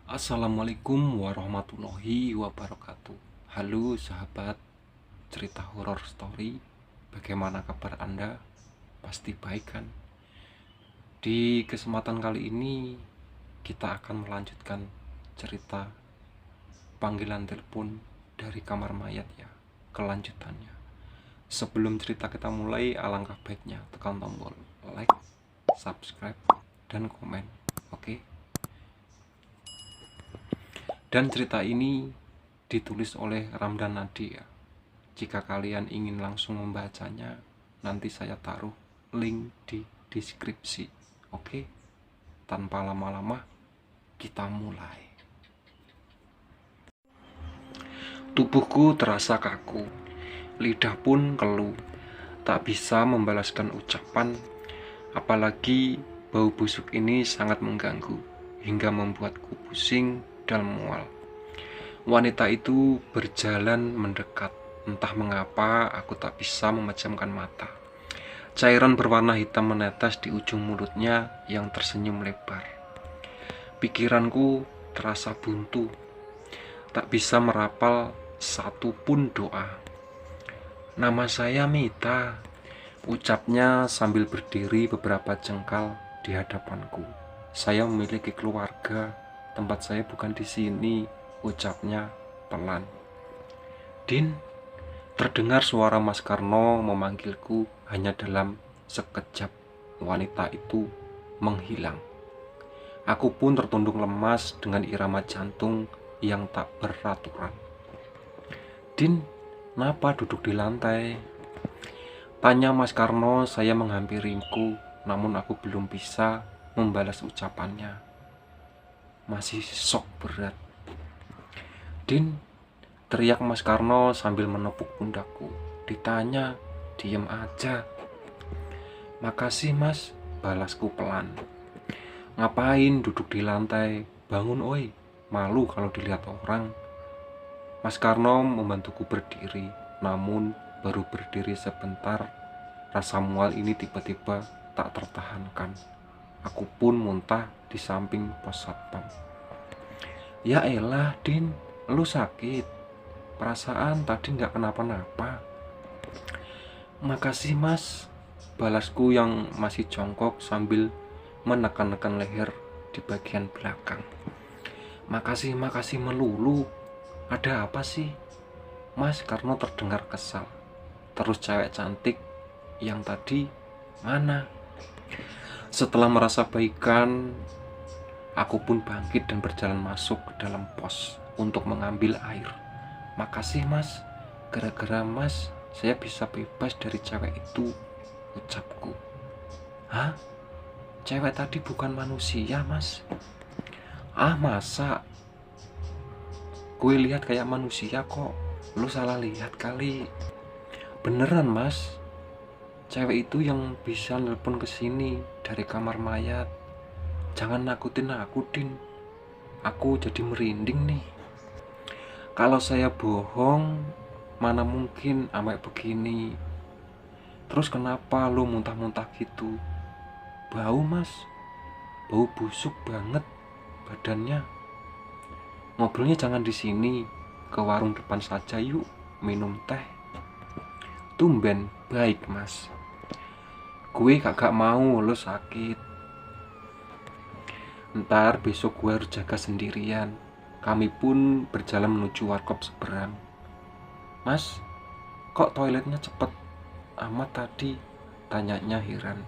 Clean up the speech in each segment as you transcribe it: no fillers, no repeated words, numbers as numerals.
Assalamualaikum warahmatullahi wabarakatuh. Halo sahabat cerita horor story, bagaimana kabar Anda? Pasti baik kan? Di kesempatan kali ini kita akan melanjutkan cerita panggilan telepon dari kamar mayat ya, kelanjutannya. Sebelum cerita kita mulai, alangkah baiknya tekan tombol like, subscribe, dan komen. Oke? Dan cerita ini ditulis oleh Ramdan Nadia. Jika kalian ingin langsung membacanya, nanti saya taruh link di deskripsi. Oke? Tanpa lama-lama, kita mulai. Tubuhku terasa kaku, lidah pun keluh, tak bisa membalaskan ucapan, apalagi bau busuk ini sangat mengganggu, hingga membuatku pusing dan mual. Wanita itu berjalan mendekat. Entah mengapa aku tak bisa memejamkan mata. Cairan berwarna hitam menetes di ujung mulutnya yang tersenyum lebar. Pikiranku terasa buntu, tak bisa merapal satu pun doa. Nama saya Mita, ucapnya sambil berdiri beberapa jengkal di hadapanku. Saya memiliki keluarga, tempat saya bukan di sini, ucapnya pelan. Din, terdengar suara Mas Karno memanggilku. Hanya dalam sekejap wanita itu menghilang. Aku pun tertunduk lemas dengan irama jantung yang tak beraturan. Din, kenapa duduk di lantai? Tanya Mas Karno. Saya menghampiriku, namun aku belum bisa membalas ucapannya. Masih sok berat. Din, teriak Mas Karno sambil menepuk pundakku. Ditanya, diem aja. Makasih Mas, balasku pelan. Ngapain duduk di lantai? Bangun oi, malu kalau dilihat orang. Mas Karno membantuku berdiri, namun baru berdiri sebentar, rasa mual ini tiba-tiba tak tertahankan. Aku pun muntah di samping pos satpam. Ya elah Din, lu sakit? Perasaan tadi gak kenapa-napa. Makasih Mas, balasku yang masih jongkok sambil menekan-nekan leher di bagian belakang. Makasih melulu. Ada apa sih? Mas Karno terdengar kesal. Terus cewek cantik yang tadi mana? Setelah merasa baikan, aku pun bangkit dan berjalan masuk ke dalam pos untuk mengambil air. Makasih Mas, gara-gara Mas saya bisa bebas dari cewek itu, ucapku. Hah? Cewek tadi bukan manusia Mas? Ah masa? Gue lihat kayak manusia kok. Lu salah lihat kali. Beneran Mas, cewek itu yang bisa nelpon ke sini dari kamar mayat. Jangan nakutin aku Din, aku jadi merinding nih. Kalau saya bohong, mana mungkin sampai begini. Terus kenapa lu muntah-muntah gitu? Bau Mas, bau busuk banget badannya. Ngobrolnya jangan di sini, ke warung depan saja yuk, minum teh. Tumben baik Mas. Gue kagak mau lu sakit. Ntar besok gue harus jaga sendirian. Kami pun berjalan menuju warkop seberang. Mas, kok toiletnya cepet amat tadi? Tanyanya heran.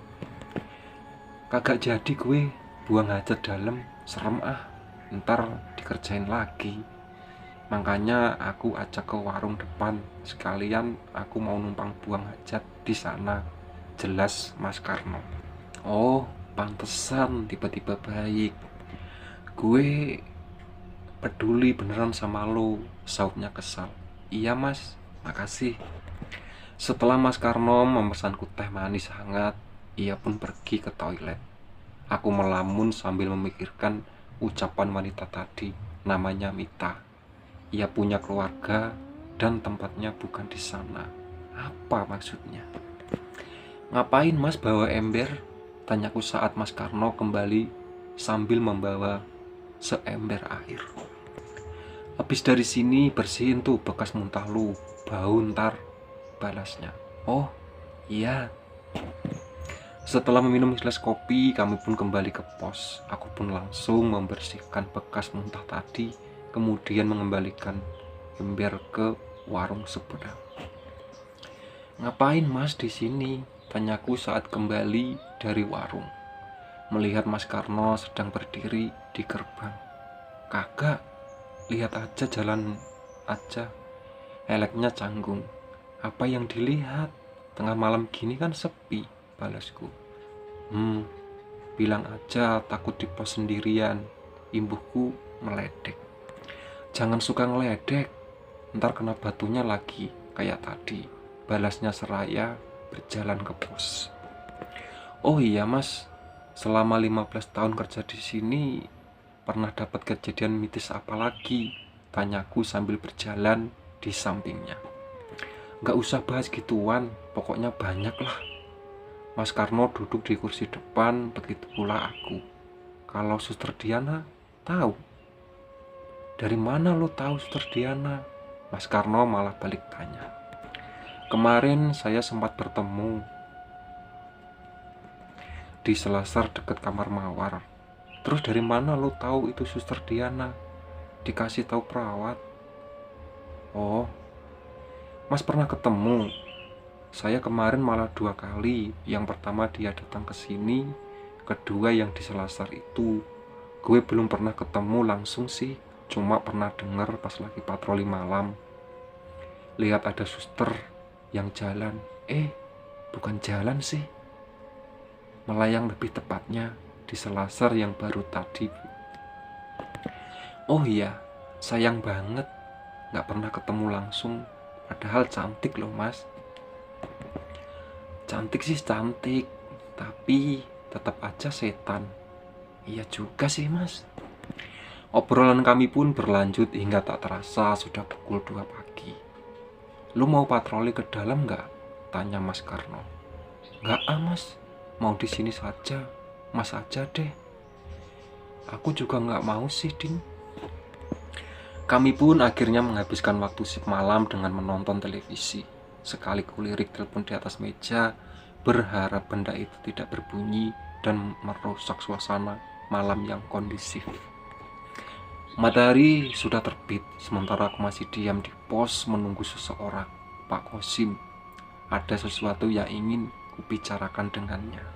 Kagak jadi gue, buang hajat dalam, serem ah. Ntar dikerjain lagi. Makanya aku ajak ke warung depan. Sekalian aku mau numpang buang hajat di sana. Jelas Mas Karno. Oh, pantesan tiba-tiba baik. Gue peduli beneran sama lo, sautnya kesal. Iya Mas, makasih. Setelah Mas Karno memesanku teh manis hangat, ia pun pergi ke toilet. Aku melamun sambil memikirkan ucapan wanita tadi. Namanya Mita. Ia punya keluarga dan tempatnya bukan di sana. Apa maksudnya? Ngapain Mas bawa ember? Tanyaku saat Mas Karno kembali sambil membawa seember air. Habis dari sini bersihin tuh bekas muntah lu, bau ntar, balasnya. Oh iya. Setelah meminum segelas kopi, kami pun kembali ke pos. Aku pun langsung membersihkan bekas muntah tadi, kemudian mengembalikan ember ke warung seberang. Ngapain Mas di sini? Tanyaku saat kembali dari warung, melihat Mas Karno sedang berdiri di gerbang. Kagak, lihat aja, jalan aja. Eleknya canggung. Apa yang dilihat? Tengah malam gini kan sepi, balasku. Bilang aja takut di pos sendirian, imbuhku meledek. Jangan suka ngeledek, ntar kena batunya lagi kayak tadi, balasnya seraya berjalan ke pos. Oh iya Mas, selama 15 tahun kerja di sini pernah dapat kejadian mitis apa lagi? Tanyaku sambil berjalan di sampingnya. Gak usah bahas gituan, pokoknya banyak lah. Mas Karno duduk di kursi depan, begitu pula aku. Kalau Suster Diana tahu. Dari mana lo tahu Suster Diana? Mas Karno malah balik tanya. Kemarin saya sempat bertemu di selasar dekat kamar mawar. Terus dari mana lo tahu itu Suster Diana? Dikasih tahu perawat. Oh, Mas pernah ketemu. Saya kemarin malah 2 kali. Yang pertama dia datang ke sini, kedua yang di selasar itu. Gue belum pernah ketemu langsung sih, cuma pernah dengar pas lagi patroli malam. Lihat ada suster yang jalan. Bukan jalan sih, melayang lebih tepatnya di selasar yang baru tadi. Oh iya, sayang banget gak pernah ketemu langsung. Padahal cantik loh Mas. Cantik sih cantik, tapi tetap aja setan. Iya juga sih Mas. Obrolan kami pun berlanjut hingga tak terasa sudah pukul 2 pagi. Lu mau patroli ke dalam gak? Tanya Mas Karno. Gak Mas, mau di sini saja. Mas aja deh. Aku juga gak mau sih Din. Kami pun akhirnya menghabiskan waktu shift malam dengan menonton televisi. Sekali kulirik telepon di atas meja, berharap benda itu tidak berbunyi dan merusak suasana malam yang kondusif. Matahari sudah terbit, sementara aku masih diam di pos menunggu seseorang, Pak Kosim. Ada sesuatu yang ingin kubicarakan dengannya.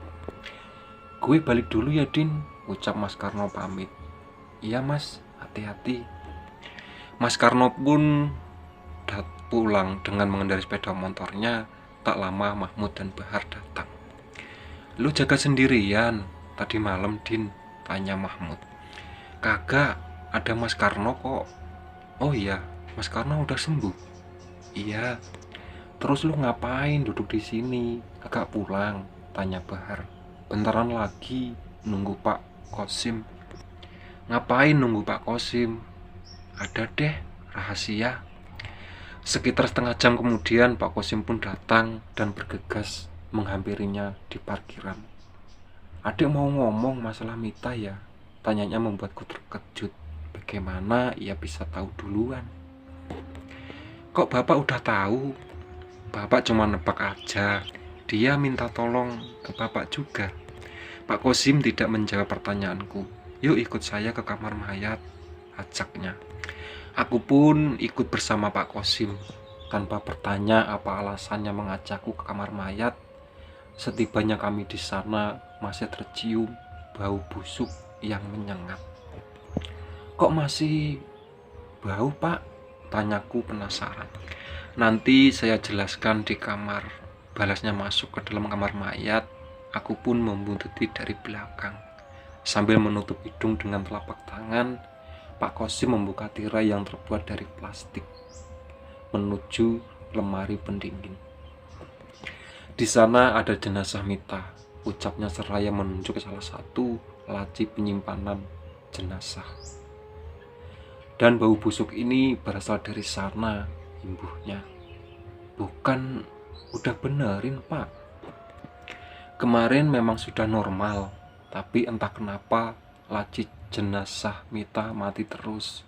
Gue balik dulu ya Din, ucap Mas Karno pamit. Iya Mas, hati-hati. Mas Karno pun pulang dengan mengendarai sepeda motornya. Tak lama Mahmud dan Bahar datang. Lu jaga sendirian tadi malam Din? Tanya Mahmud. Kagak, ada Mas Karno kok. Oh iya, Mas Karno udah sembuh? Iya. Terus lu ngapain duduk di sini? Kagak pulang? Tanya Bahar. Bentaran lagi nunggu Pak Kosim. Ngapain nunggu Pak Kosim? Ada deh, rahasia. Sekitar setengah jam kemudian Pak Kosim pun datang dan bergegas menghampirinya di parkiran. Adik mau ngomong masalah Mita ya? Tanyanya membuatku terkejut. Bagaimana ia bisa tahu duluan? Kok Bapak udah tahu? Bapak cuma nebak aja. Dia minta tolong ke Bapak juga. Pak Kosim tidak menjawab pertanyaanku. Yuk ikut saya ke kamar mayat, ajaknya. Aku pun ikut bersama Pak Kosim. Tanpa bertanya apa alasannya mengajakku ke kamar mayat, setibanya kami di sana masih tercium bau busuk yang menyengat. Kok masih bau Pak? Tanyaku penasaran. Nanti saya jelaskan di kamar, balasnya. Masuk ke dalam kamar mayat, aku pun membuntuti dari belakang. Sambil menutup hidung dengan telapak tangan, Pak Kosim membuka tirai yang terbuat dari plastik menuju lemari pendingin. Di sana ada jenazah Mita, ucapnya seraya menunjuk ke salah satu laci penyimpanan jenazah. Dan bau busuk ini berasal dari sana, imbuhnya. Bukan, udah benerin Pak. Kemarin memang sudah normal, tapi entah kenapa laci jenazah Mita mati terus.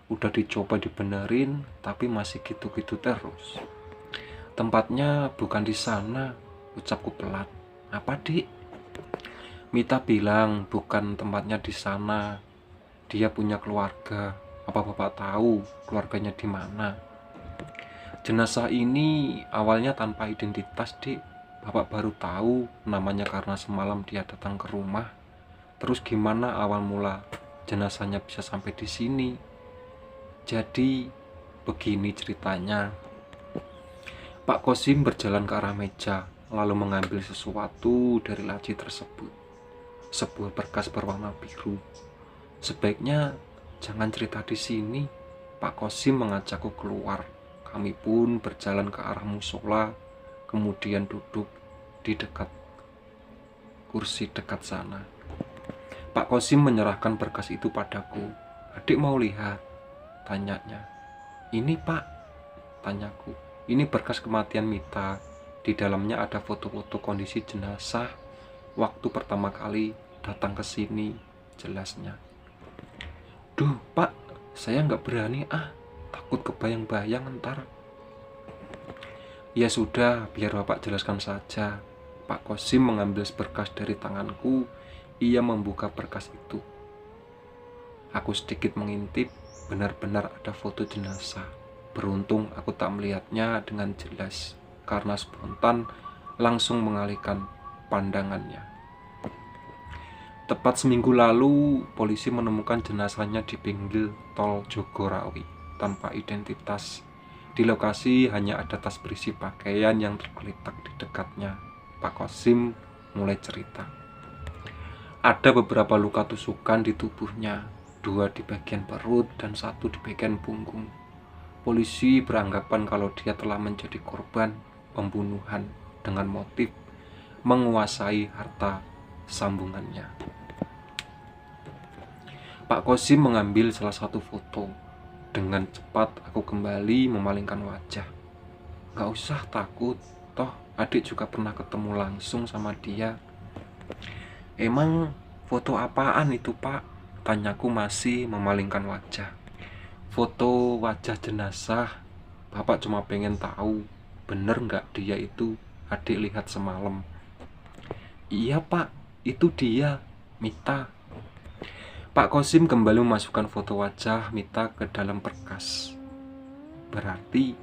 Udah dicoba dibenerin, tapi masih gitu-gitu terus. Tempatnya bukan di sana, ucapku pelat. Apa, Dik? Mita bilang bukan tempatnya di sana. Dia punya keluarga. Apa Bapak tahu keluarganya di mana? Jenazah ini awalnya tanpa identitas, Dik. Bapak baru tahu namanya karena semalam dia datang ke rumah. Terus gimana awal mula jenazahnya bisa sampai di sini? Jadi begini ceritanya. Pak Kosim berjalan ke arah meja, lalu mengambil sesuatu dari laci tersebut. Sebuah berkas berwarna biru. Sebaiknya jangan cerita di sini. Pak Kosim mengajakku keluar. Kami pun berjalan ke arah musola, kemudian duduk di dekat kursi dekat sana. Pak Kosim menyerahkan berkas itu padaku. Adik mau lihat? Tanyanya. Ini Pak, tanyaku. Ini berkas kematian Mita. Di dalamnya ada foto-foto kondisi jenazah waktu pertama kali datang ke sini, jelasnya. Duh Pak, saya nggak berani takut kebayang-bayang ntar. Ya sudah, biar Bapak jelaskan saja. Pak Kosim mengambil berkas dari tanganku. Ia membuka berkas itu. Aku sedikit mengintip, benar-benar ada foto jenazah. Beruntung aku tak melihatnya dengan jelas, karena spontan langsung mengalihkan pandangannya. Tepat seminggu lalu, polisi menemukan jenazahnya di pinggir tol Jogorawi tanpa identitas. Di lokasi hanya ada tas berisi pakaian yang tergeletak di dekatnya. Pak Kosim mulai cerita. Ada beberapa luka tusukan di tubuhnya, 2 di bagian perut dan 1 di bagian punggung. Polisi beranggapan kalau dia telah menjadi korban pembunuhan dengan motif menguasai harta sambungannya. Pak Kosim mengambil salah satu foto. Dengan cepat aku kembali memalingkan wajah. Gak usah takut, toh adik juga pernah ketemu langsung sama dia. Emang foto apaan itu Pak? Tanyaku masih memalingkan wajah. Foto wajah jenazah. Bapak cuma pengen tahu, bener gak dia itu adik lihat semalam? Iya Pak, itu dia, Mita. Pak Kosim kembali memasukkan foto wajah Mita ke dalam berkas. Berarti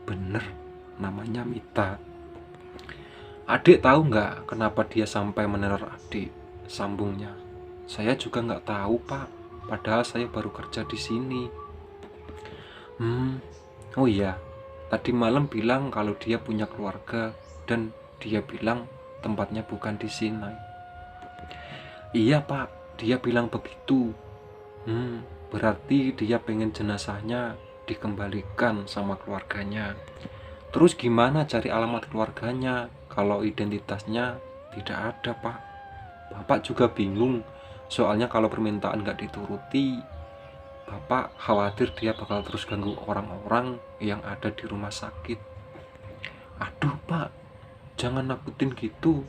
bener namanya Mita. Adik tahu nggak kenapa dia sampai meneror adik? Sambungnya. Saya juga nggak tahu Pak, padahal saya baru kerja di sini. Oh iya, tadi malam bilang kalau dia punya keluarga dan dia bilang tempatnya bukan di sini. Iya Pak, dia bilang begitu. Berarti dia pengen jenazahnya dikembalikan sama keluarganya. Terus gimana cari alamat keluarganya kalau identitasnya tidak ada Pak? Bapak juga bingung, soalnya kalau permintaan gak dituruti, Bapak khawatir dia bakal terus ganggu orang-orang yang ada di rumah sakit. Aduh Pak, jangan nakutin gitu.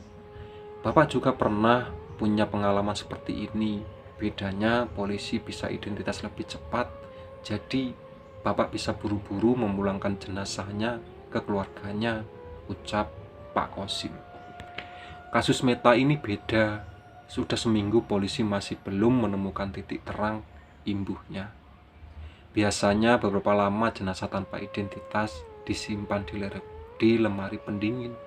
Bapak juga pernah punya pengalaman seperti ini. Bedanya polisi bisa identitas lebih cepat, jadi Bapak bisa buru-buru memulangkan jenazahnya ke keluarganya, ucap Pak Kosim. Kasus Mita ini beda. Sudah seminggu polisi masih belum menemukan titik terang imbuhnya. Biasanya beberapa lama jenazah tanpa identitas disimpan di lemari pendingin.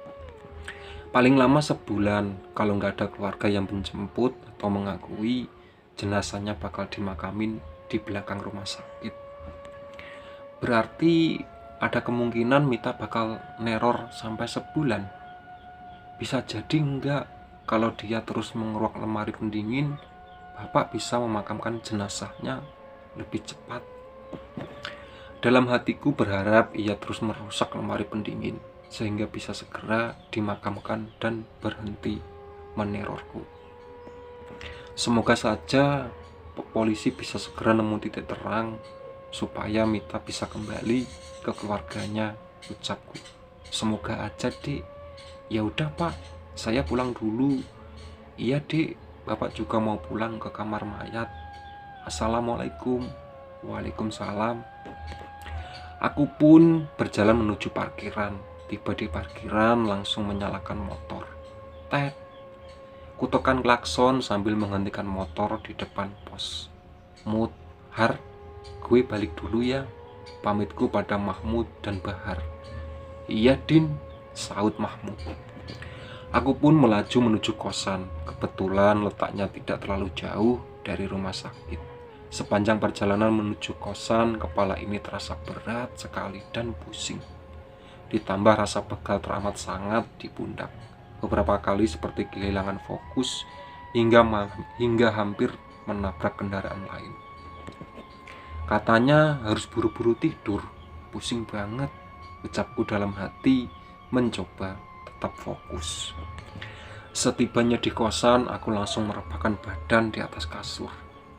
Paling lama sebulan kalau nggak ada keluarga yang menjemput atau mengakui, jenazahnya bakal dimakamin di belakang rumah sakit. Berarti ada kemungkinan Mita bakal neror sampai sebulan. Bisa jadi enggak, kalau dia terus mengeruak lemari pendingin, Bapak bisa memakamkan jenazahnya lebih cepat. Dalam hatiku berharap ia terus merusak lemari pendingin, sehingga bisa segera dimakamkan dan berhenti menerorku. Semoga saja polisi bisa segera nemu titik terang supaya Mita bisa kembali ke keluarganya, ucapku. Semoga aja Dik. Ya udah Pak, saya pulang dulu. Iya Dik, Bapak juga mau pulang ke kamar mayat. Assalamualaikum. Waalaikumsalam. Aku pun berjalan menuju parkiran. Tiba di parkiran langsung menyalakan motor. Tet. Kutekan klakson sambil menghentikan motor di depan pos. Mut, Har, gue balik dulu ya. Pamitku pada Mahmud dan Bahar. Iya Din, sahut Mahmud. Aku pun melaju menuju kosan. Kebetulan letaknya tidak terlalu jauh dari rumah sakit. Sepanjang perjalanan menuju kosan, kepala ini terasa berat sekali dan pusing. Ditambah rasa pegal teramat sangat di pundak. Beberapa kali seperti kehilangan fokus hingga hampir menabrak kendaraan lain. Katanya harus buru-buru tidur. Pusing banget, ucapku dalam hati, mencoba tetap fokus. Setibanya di kosan, aku langsung merebahkan badan di atas kasur.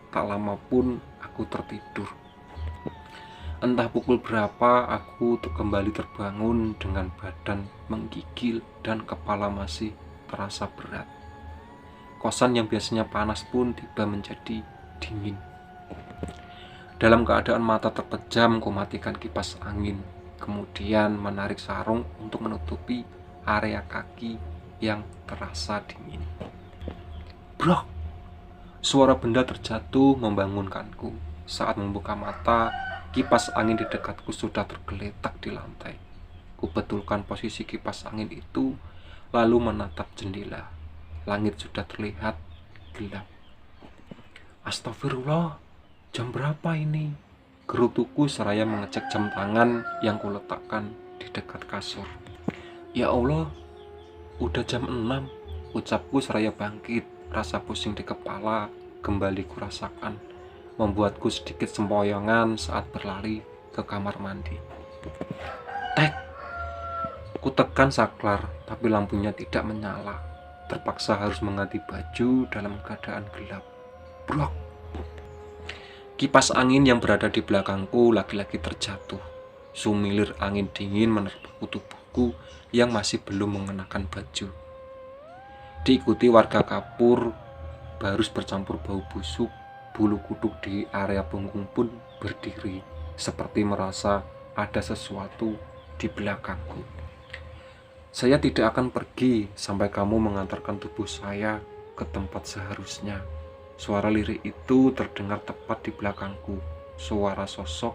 Tak lama pun aku tertidur. Entah pukul berapa aku kembali terbangun dengan badan menggigil dan kepala masih terasa berat. Kosan yang biasanya panas pun tiba menjadi dingin. Dalam keadaan mata terpejam, ku matikan kipas angin. Kemudian menarik sarung untuk menutupi area kaki yang terasa dingin. Brok! Suara benda terjatuh membangunkanku. Saat membuka mata, kipas angin di dekatku sudah tergeletak di lantai. Ku betulkan posisi kipas angin itu, lalu menatap jendela. Langit sudah terlihat gelap. Astagfirullah, jam berapa ini? Gerutuku seraya mengecek jam tangan yang kuletakkan di dekat kasur. Ya Allah, udah jam 6, ucapku seraya bangkit. Rasa pusing di kepala kembali kurasakan, membuatku sedikit sempoyongan saat berlari ke kamar mandi. Tek! Kutekan saklar, tapi lampunya tidak menyala. Terpaksa harus mengganti baju dalam keadaan gelap. Brok! Kipas angin yang berada di belakangku lagi-lagi terjatuh. Sumilir angin dingin menerpa tubuhku yang masih belum mengenakan baju. Diikuti warga kapur, barus bercampur bau busuk, bulu kuduk di area punggung pun berdiri, seperti merasa ada sesuatu di belakangku. Saya tidak akan pergi sampai kamu mengantarkan tubuh saya ke tempat seharusnya. Suara lirik itu terdengar tepat di belakangku. Suara sosok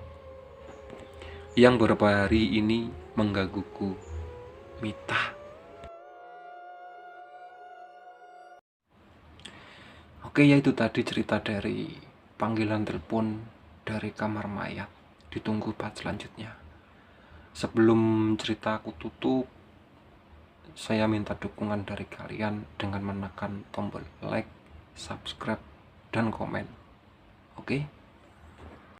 yang beberapa hari ini menggangguku. Mita. Oke, ya itu tadi cerita dari panggilan telepon dari kamar mayat. Ditunggu part selanjutnya. Sebelum cerita aku tutup, saya minta dukungan dari kalian dengan menekan tombol like, subscribe, dan komen. Oke?